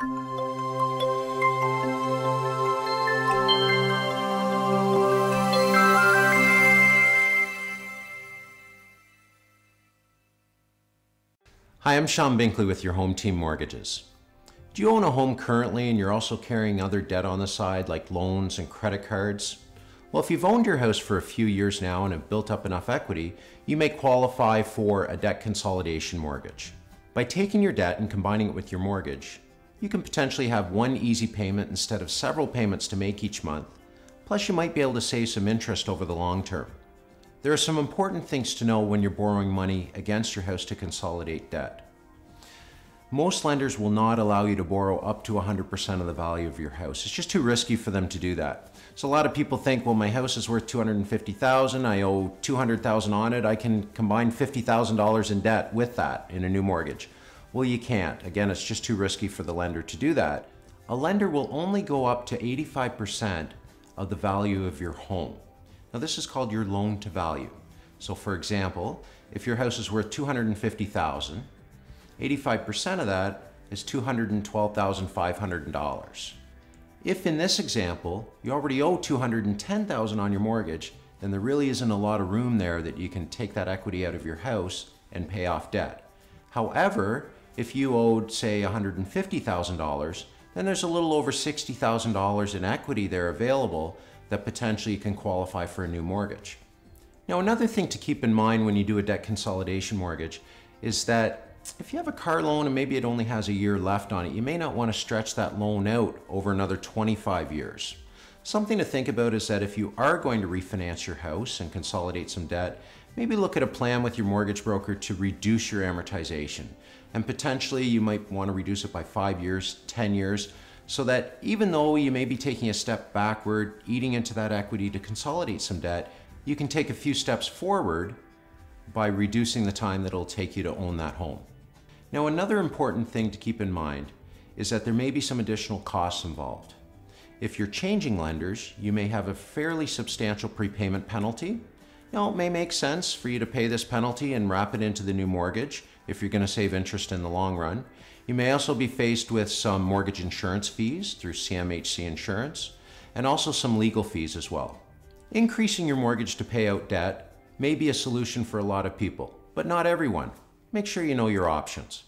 Hi, I'm Sean Binkley with your Home Team Mortgages. Do you own a home currently and you're also carrying other debt on the side like loans and credit cards? Well, if you've owned your house for a few years now and have built up enough equity, you may qualify for a debt consolidation mortgage. By taking your debt and combining it with your mortgage, you can potentially have one easy payment instead of several payments to make each month. Plus, you might be able to save some interest over the long term. There are some important things to know when you're borrowing money against your house to consolidate debt. Most lenders will not allow you to borrow up to 100% of the value of your house. It's just too risky for them to do that. So a lot of people think, well, my house is worth $250,000, I owe $200,000 on it, I can combine $50,000 in debt with that in a new mortgage. Well, you can't. Again, it's just too risky for the lender to do that. A lender will only go up to 85% of the value of your home. Now, this is called your loan to value. So for example, if your house is worth $250,000, 85% of that is $212,500. If in this example, you already owe $210,000 on your mortgage, then there really isn't a lot of room there that you can take that equity out of your house and pay off debt. However, if you owed, say, $150,000, then there's a little over $60,000 in equity there available that potentially can qualify for a new mortgage. Now, another thing to keep in mind when you do a debt consolidation mortgage is that if you have a car loan and maybe it only has a year left on it, you may not want to stretch that loan out over another 25 years. Something to think about is that if you are going to refinance your house and consolidate some debt, maybe look at a plan with your mortgage broker to reduce your amortization. And potentially you might want to reduce it by 5 years, 10 years, so that even though you may be taking a step backward, eating into that equity to consolidate some debt, you can take a few steps forward by reducing the time that it'll take you to own that home. Now, another important thing to keep in mind is that there may be some additional costs involved. If you're changing lenders, you may have a fairly substantial prepayment penalty. Now, it may make sense for you to pay this penalty and wrap it into the new mortgage if you're going to save interest in the long run. You may also be faced with some mortgage insurance fees through CMHC insurance, and also some legal fees as well. Increasing your mortgage to pay out debt may be a solution for a lot of people, but not everyone. Make sure you know your options.